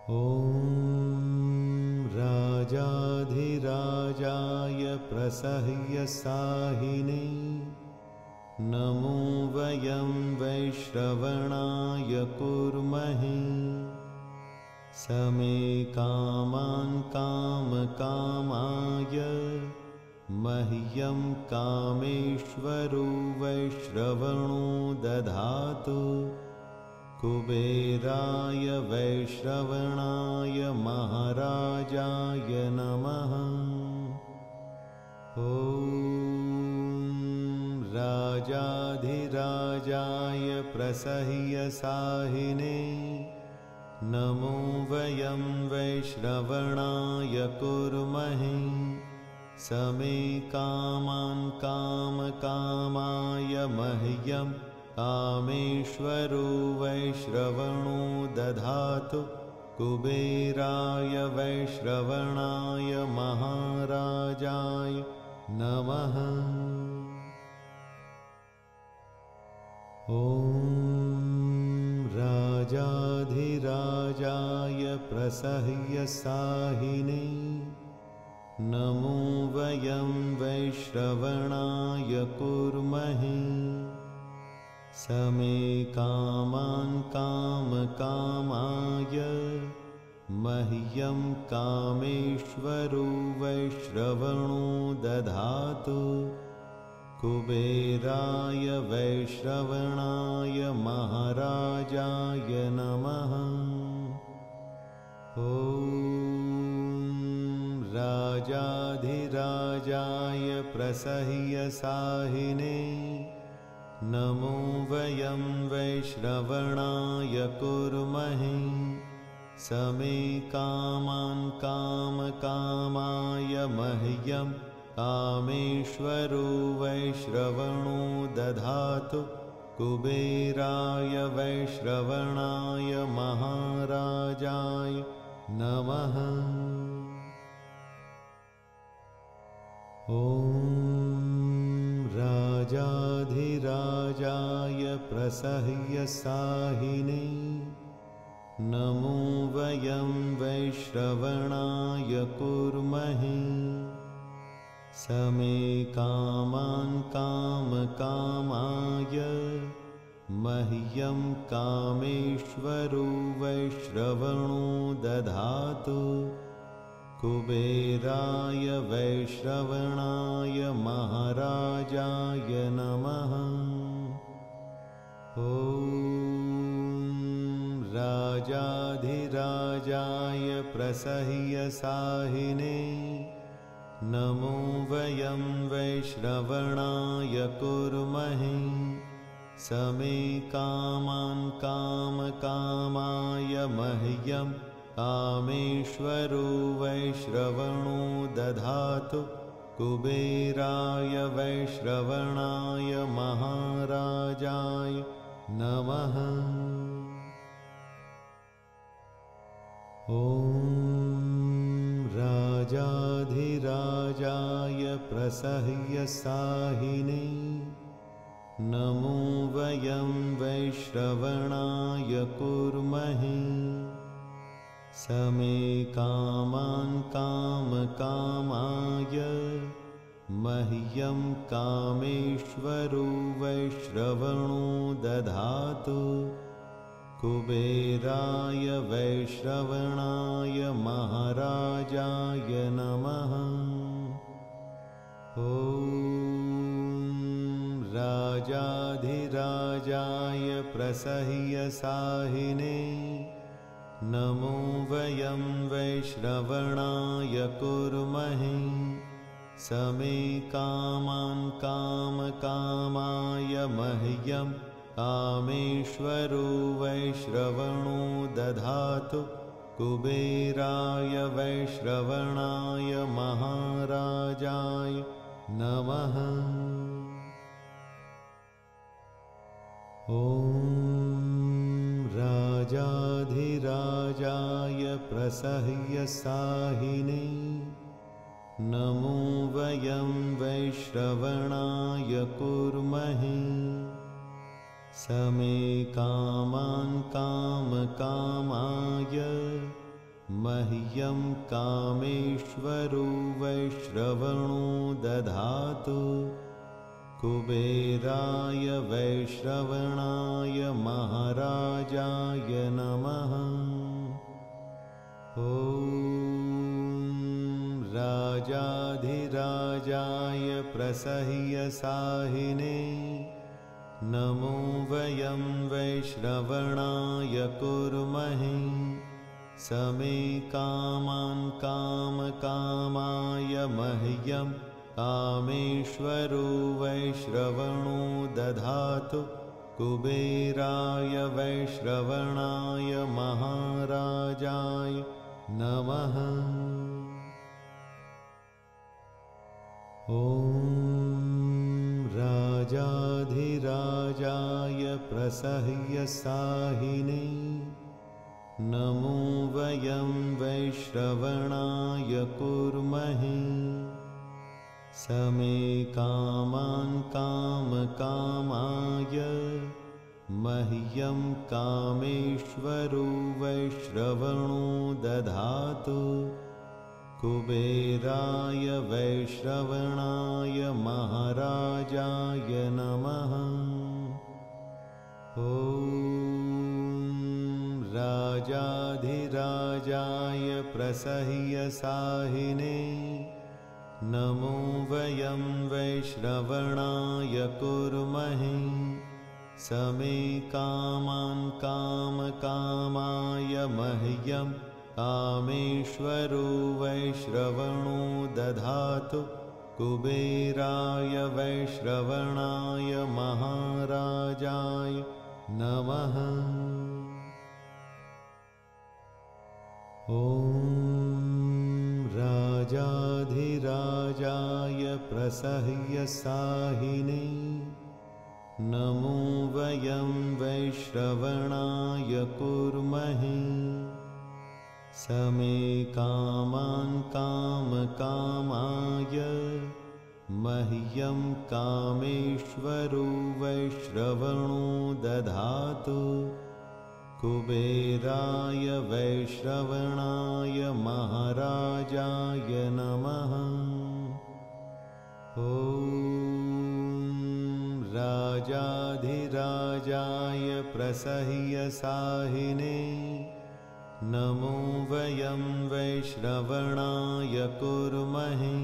ॐ राजाधिराजाय प्रसह्यसाहिने नमो वयं वैश्रवणाय कुर्महे समे कामान् कामकामाय मह्यं कामेश्वरो वैश्रवणो दधातु कुबेराय वैश्रवणाय महाराजाय नमः। ॐ राजाधिराजाय प्रसह्यसाहिने नमो वयं वैश्रवणाय कुर्महे समे कामान् कामकामाय मह्यं कामेश्वरो वैश्रवणो दधातु कुबेराय वैश्रवणाय महाराजाय नमः। ॐ राजाधिराजाय प्रसह्यसाहिने नमो वयं वैश्रवणाय कुर्महे समे कामान् कामकामाय मह्यं कामेश्वरो वैश्रवणो दधातु कुबेराय वैश्रवणाय महाराजाय नमः। ॐ राजाधिराजाय प्रसह्यसाहिने नमो वयं वैश्रवणाय कुर्महे समे कामान् कामकामाय मह्यं कामेश्वरो वैश्रवणो दधातु कुबेराय वैश्रवणाय महाराजाय नमः। ॐ राजाधिराजाय प्रसह्यसाहिने नमो वयं वैश्रवणाय कुर्महे समे कामान् कामकामाय मह्यं कामेश्वरो वैश्रवणो दधातु कुबेराय वैश्रवणाय महाराजाय नमः। ॐ राजाधिराजाय प्रसह्यसाहिने नमो वयं वैश्रवणाय कुर्महे समे कामान् कामकामाय मह्यं कामेश्वरो वैश्रवणो दधातु कुबेराय वैश्रवणाय महाराजाय नमः। ॐ राजाधिराजाय प्रसह्यसाहिने नमो वयं वैश्रवणाय कुर्महे समे कामान् कामकामाय मह्यं कामेश्वरो वैश्रवणो दधातु कुबेराय वैश्रवणाय महाराजाय नमः। ॐ राजाधिराजाय प्रसह्यसाहिने नमो वयं वैश्रवणाय कुर्महे समे कामान् कामकामाय मह्यं कामेश्वरो वैश्रवणो दधातु कुबेराय वैश्रवणाय महाराजाय नमः। ॐ राजाधिराजाय प्रसह्यसाहिने नमो वयं वैश्रवणाय कुर्महे समे कामान् कामकामाय मह्यं कामेश्वरो वैश्रवणो दधातु कुबेराय वैश्रवणाय महाराजाय नमः। ॐ राजाधिराजाय प्रसह्यसाहिने नमो वयं वैश्रवणाय कुर्महे समे कामान् कामकामाय मह्यं कामेश्वरो वैश्रवणो दधातु कुबेराय वैश्रवणाय महाराजाय नमः। ॐ राजाधिराजाय प्रसह्यसाहिने नमो वयं वैश्रवणाय कुर्महे समे कामान् कामकामाय मह्यं कामेश्वरो वैश्रवणो दधातु कुबेराय वैश्रवणाय महाराजाय नमः। ॐ राजाधिराजाय प्रसह्यसाहिने नमो वयं वैश्रवणाय कुर्महे समे कामान् कामकामाय मह्यं कामेश्वरो वैश्रवणो दधातु कुबेराय वैश्रवणाय महाराजाय नमः। ॐ राजाधिराजाय प्रसह्यसाहिने नमो वयं वैश्रवणाय कुर्महे समे कामान् कामकामाय मह्यं कामेश्वरो वैश्रवणो दधातु कुबेराय वैश्रवणाय महाराजाय नमः। ॐ राजाधिराजाय प्रसह्यसाहिने नमो वयं वैश्रवणाय कुर्महे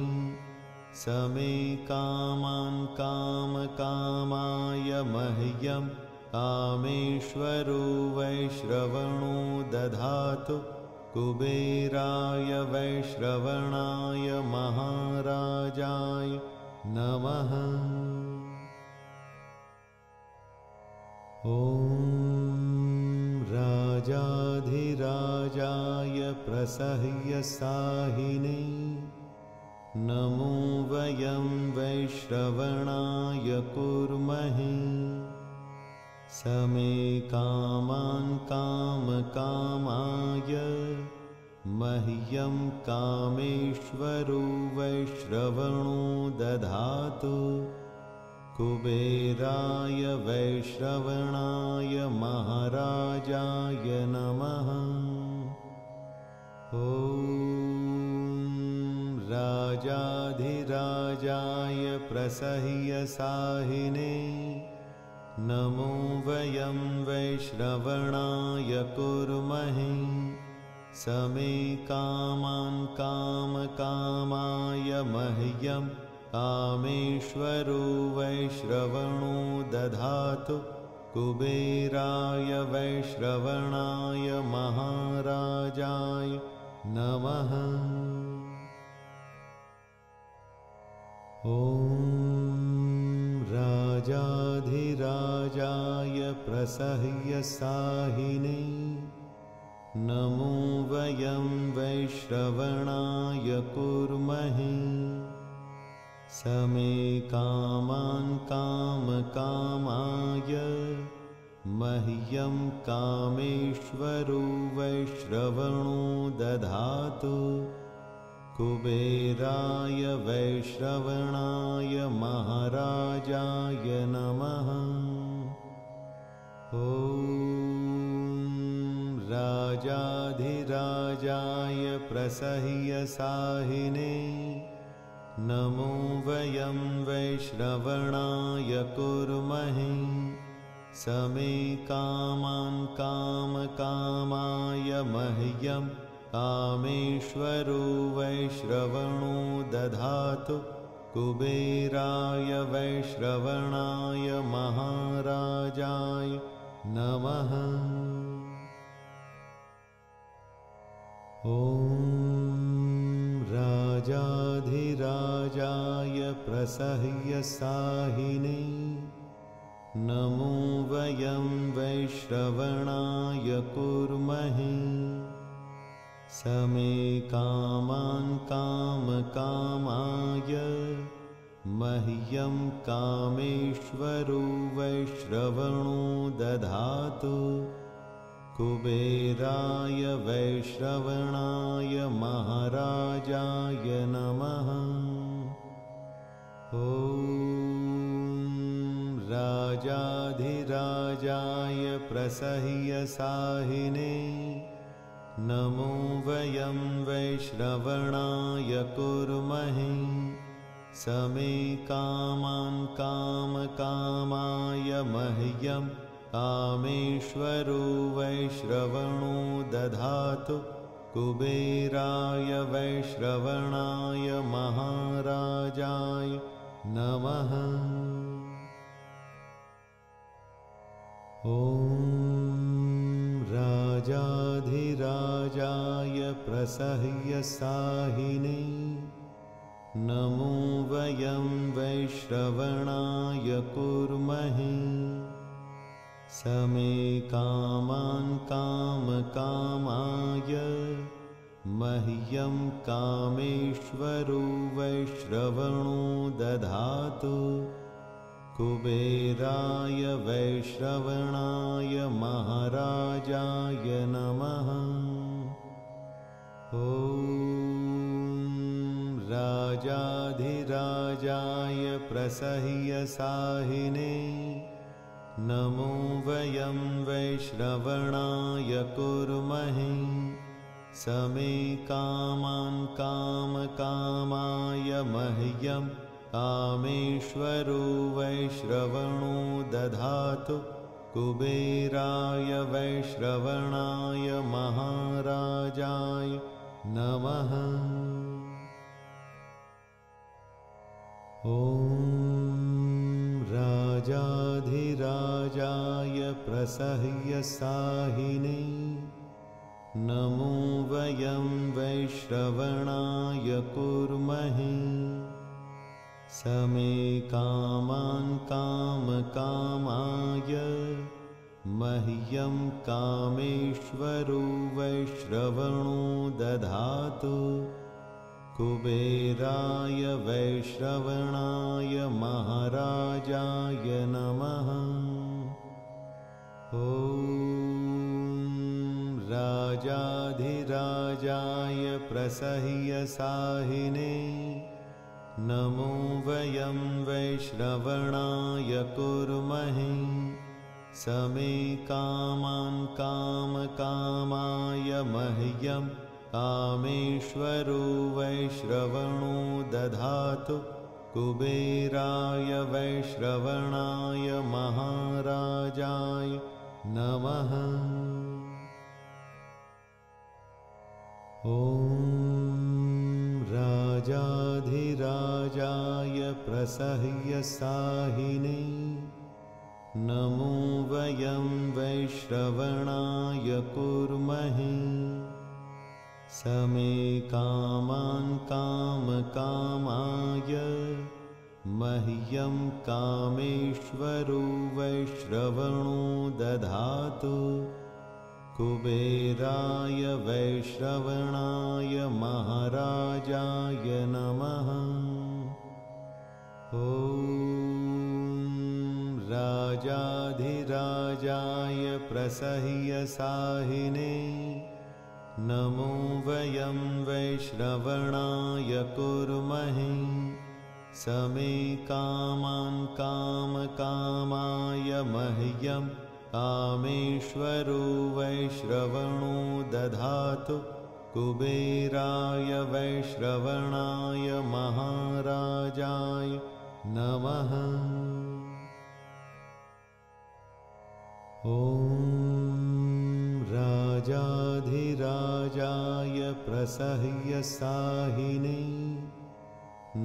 समे कामान् कामकामाय मह्यं कामेश्वरो वैश्रवणो दधातु कुबेराय वैश्रवणाय महाराजाय नमः। ॐ राजाधिराजाय प्रसह्यसाहिने नमो वयं वैश्रवणाय कुर्महे समे कामान् कामकामाय मह्यं कामेश्वरो वैश्रवणो दधातु कुबेराय वैश्रवणाय महाराजाय नमः। ॐ राजाधिराजाय प्रसह्यसाहिने नमो वयं वैश्रवणाय कुर्महे समे कामान् कामकामाय मह्यं कामेश्वरो वैश्रवणो दधातु कुबेराय वैश्रवणाय महाराजाय नमः। ॐ राजाधिराजाय प्रसह्यसाहिने नमो वयं वैश्रवणाय कुर्महे समे कामान् कामकामाय मह्यं कामेश्वरो वैश्रवणो दधातु कुबेराय वैश्रवणाय महाराजाय नमः। ॐ राजाधिराजाय प्रसह्यसाहिने नमो वयं वैश्रवणाय कुर्महे समे कामान् कामकामाय मह्यं कामेश्वरो वैश्रवणो दधातु कुबेराय वैश्रवणाय महाराजाय नमः। ॐ राजाधिराजाय प्रसह्यसाहिने नमो वयं वैश्रवणाय कुर्महे समे कामान् कामकामाय मह्यं कामेश्वरो वैश्रवणो दधातु कुबेराय वैश्रवणाय महाराजाय नमः। ॐ राजाधिराजाय प्रसह्यसाहिने नमो वयं वैश्रवणाय कुर्महे समे कामान् कामकामाय मह्यं कामेश्वरो वैश्रवणो दधातु कुबेराय वैश्रवणाय महाराजाय नमः। ॐ राजाधिराजाय प्रसह्यसाहिने नमो वयं वैश्रवणाय कुर्महे समे कामान् कामकामाय मह्यं कामेश्वरो वैश्रवणो दधातु कुबेराय वैश्रवणाय महाराजाय नमः। ॐ राजाधिराजाय प्रसह्यसाहिने नमो वयं वैश्रवणाय कुर्महे समे कामान् कामकामाय मह्यं कामेश्वरो वैश्रवणो दधातु कुबेराय वैश्रवणाय महाराजाय नमः। ॐ राजाधिराजाय प्रसह्यसाहिने नमो वयं वैश्रवणाय कुर्महे समे कामान् कामकामाय मह्यं कामेश्वरो वैश्रवणो दधातु कुबेराय वैश्रवणाय महाराजाय नमः। ॐ राजाधिराजाय प्रसह्यसाहिने नमो वयं वैश्रवणाय कुर्महे समे कामान् कामकामाय मह्यं कामेश्वरो वैश्रवणो दधातु कुबेराय वैश्रवणाय महाराजाय नमः। ॐ राजाधिराजाय प्रसह्यसाहिने नमो वयं वैश्रवणाय कुर्महे समे कामान् कामकामाय मह्यं कामेश्वरो वैश्रवणो दधातु कुबेराय वैश्रवणाय महाराजाय नमः। ॐ राजाधिराजाय प्रसह्यसाहिने नमो वयं वैश्रवणाय कुर्महे समे कामान् कामकामाय मह्यं कामेश्वरो वैश्रवणो दधातु कुबेराय वैश्रवणाय महाराजाय नमः। ॐ राजाधिराजाय प्रसह्यसाहिने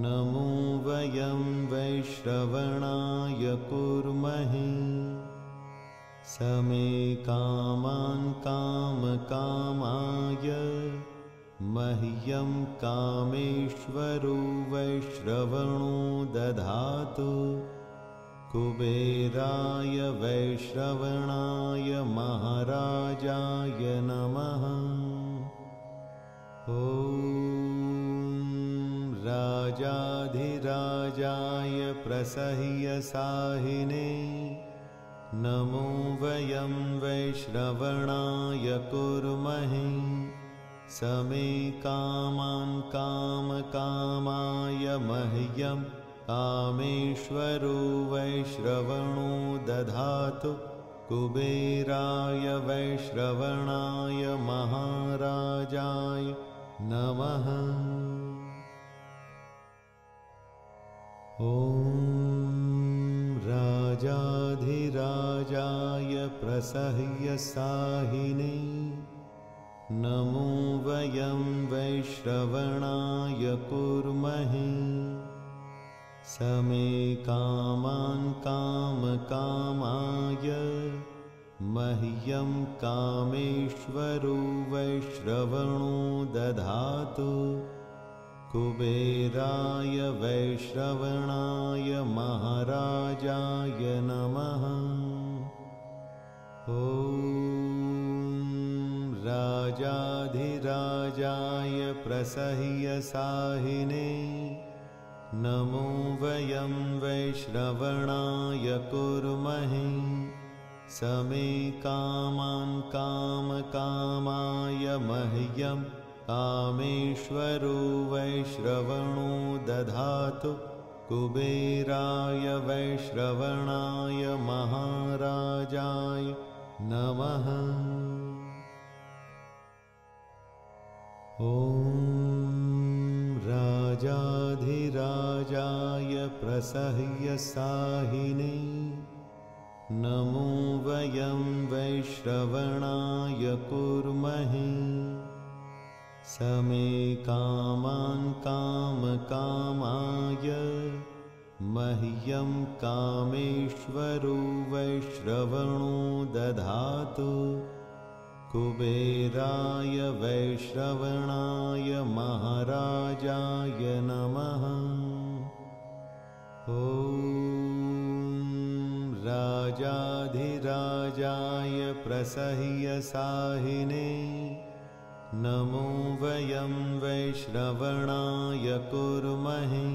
नमो वयं वैश्रवणाय कुर्महे। समे कामान् कामकामाय मह्यं कामेश्वरो वैश्रवणो दधातु कुबेराय वैश्रवणाय महाराजाय नमः। ॐ राजाधिराजाय प्रसह्यसाहिने नमो वयं वैश्रवणाय कुर्महे। समे कामान् कामकामाय मह्यं कामेश्वरो वैश्रवणो दधातु कुबेराय वैश्रवणाय महाराजाय नमः। ॐ राजाधिराजाय प्रसह्यसाहिने नमो वयं वैश्रवणाय कुर्महे। समे कामान् कामकामाय मह्यं कामेश्वरो वैश्रवणो दधातु कुबेराय वैश्रवणाय महाराजाय नमः। ॐ राजाधिराजाय प्रसह्यसाहिने नमो वयं वैश्रवणाय कुर्महे। समे कामान् कामकामाय मह्यं कामेश्वरो वैश्रवणो दधातु कुबेराय वैश्रवणाय महाराजाय नमः। ॐ राजाधिराजाय प्रसह्यसाहिने नमो वयं वैश्रवणाय कुर्महे। समे कामान् कामकामाय मह्यं कामेश्वरो वैश्रवणो दधातु कुबेराय वैश्रवणाय महाराजाय नमः। ॐ राजाधिराजाय प्रसह्यसाहिने नमो वयं वैश्रवणाय कुर्महे।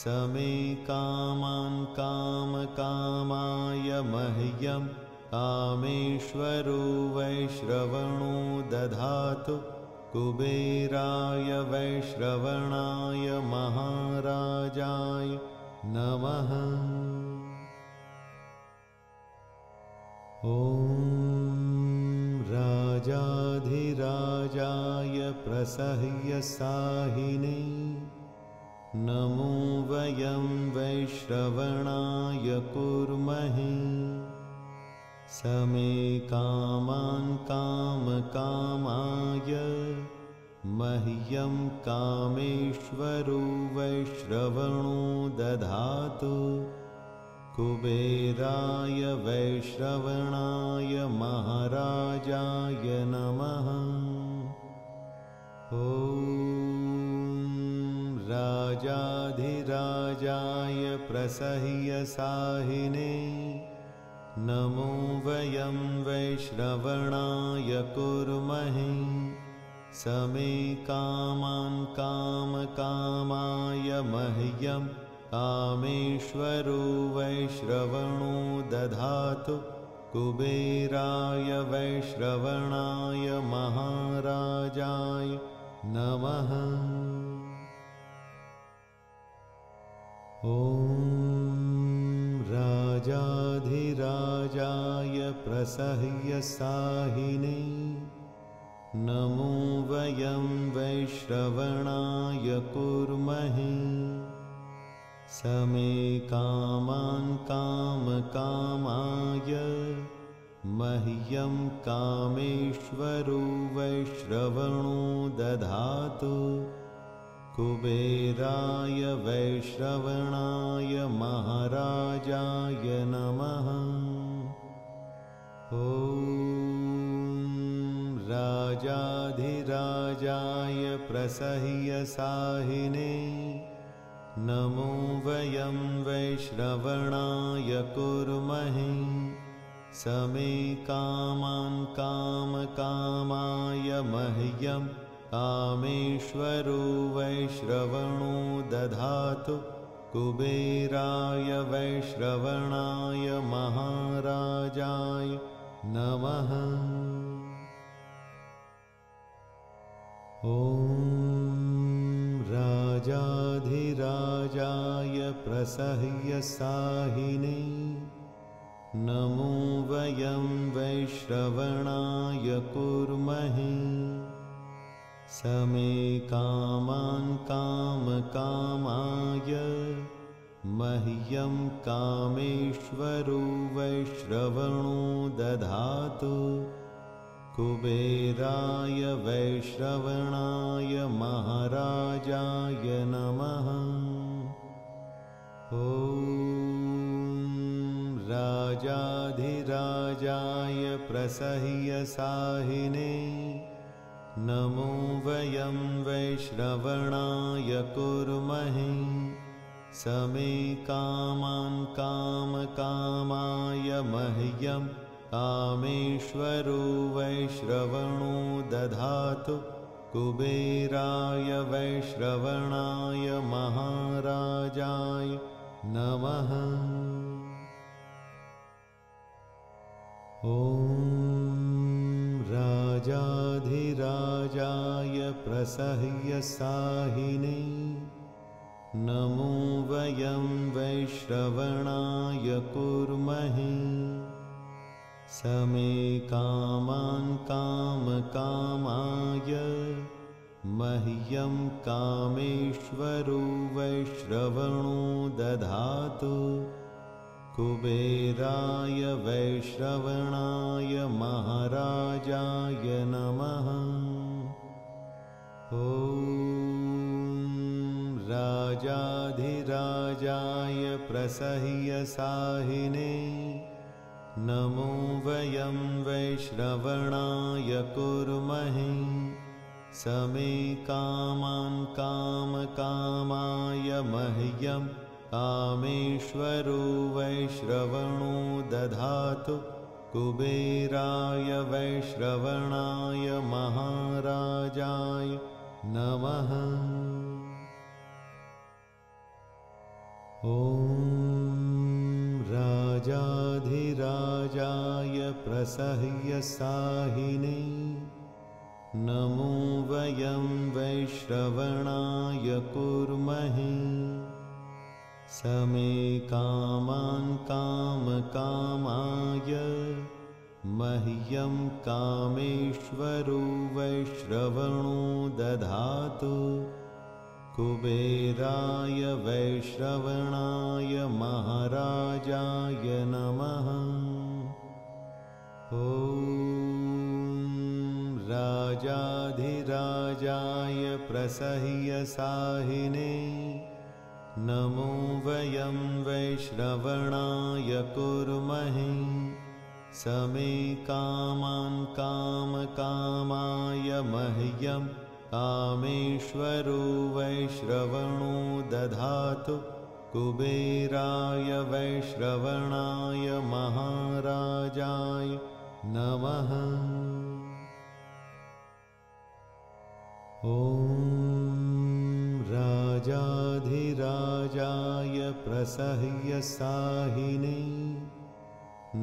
समे कामान् कामकामाय मह्यं कामेश्वरो वैश्रवणो दधातु कुबेराय वैश्रवणाय महाराजाय नमः। ॐ राजाधिराजाय प्रसह्यसाहिने नमो वयं वैश्रवणाय कुर्महे। समे कामान् कामकामाय मह्यं कामेश्वरो वैश्रवणो दधातु कुबेराय वैश्रवणाय महाराजाय नमः। ॐ राजाधिराजाय प्रसह्यसाहिने नमो वयं वैश्रवणाय कुर्महे। समे कामान् कामकामाय मह्यं कामेश्वरो वैश्रवणो दधातु कुबेराय वैश्रवणाय महाराजाय नमः। ॐ राजाधिराजाय प्रसह्यसाहिने नमो वयं वैश्रवणाय कुर्महे समे कामान् कामकामाय मह्यं कामेश्वरो वैश्रवणो दधातु कुबेराय वैश्रवणाय महाराजाय नमः। ॐ राजाधिराजाय प्रसह्यसाहिने नमो वयं वैश्रवणाय कुर्महे समे कामान् कामकामाय मह्यं कामेश्वरो वैश्रवणो दधातु कुबेराय वैश्रवणाय महाराजाय नमः। ॐ राजाधिराजाय प्रसह्यसाहिने नमो वयं वैश्रवणाय कुर्महे समे कामान् कामकामाय मह्यं कामेश्वरो वैश्रवणो दधातु कुबेराय वैश्रवणाय महाराजाय नमः। ॐ राजाधिराजाय प्रसह्यसाहिने नमो वयं वैश्रवणाय कुर्महे समे कामान् कामकामाय मह्यं कामेश्वरो वैश्रवणो दधातु कुबेराय वैश्रवणाय महाराजाय नमः। ॐ राजाधिराजाय प्रसह्यसाहिने नमो वयं वैश्रवणाय कुर्महे समे कामान् कामकामाय मह्यं कामेश्वरो वैश्रवणो दधातु कुबेराय वैश्रवणाय महाराजाय नमः। ॐ राजाधिराजाय प्रसह्यसाहिने नमो वयं वैश्रवणाय कुर्महे समे कामान् कामकामाय मह्यं कामेश्वरो वैश्रवणो दधातु कुबेराय वैश्रवणाय महाराजाय नमः। ॐ राजाधिराजाय प्रसह्यसाहिने नमो वयं वैश्रवणाय कुर्महे समे कामान् कामकामाय मह्यं कामेश्वरो वैश्रवणो दधातु कुबेराय वैश्रवणाय महाराजाय नमः। ॐ राजाधिराजाय प्रसह्यसाहिने नमो वयं वैश्रवणाय कुर्महे समे कामान् कामकामाय मह्यं कामेश्वरो वैश्रवणो दधातु कुबेराय वैश्रवणाय महाराजाय नमः। ॐ राजाधिराजाय प्रसह्यसाहिने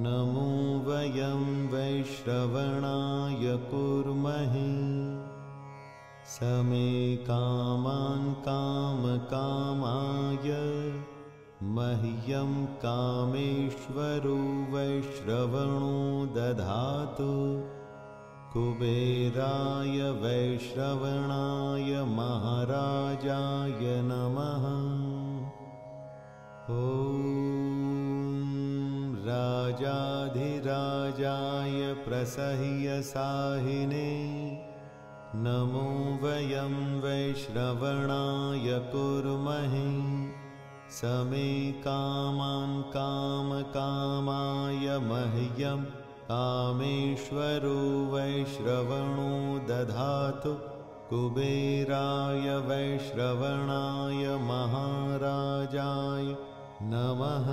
नमो वयं वैश्रवणाय कुर्महे समे कामान् कामकामाय मह्यं कामेश्वरो वैश्रवणो दधातु कुबेराय वैश्रवणाय महाराजाय नमः। ॐ राजाधिराजाय प्रसह्यसाहिने नमो वयं वैश्रवणाय कुर्महे समे कामान् कामकामाय मह्यं कामेश्वरो वैश्रवणो दधातु कुबेराय वैश्रवणाय महाराजाय नमः।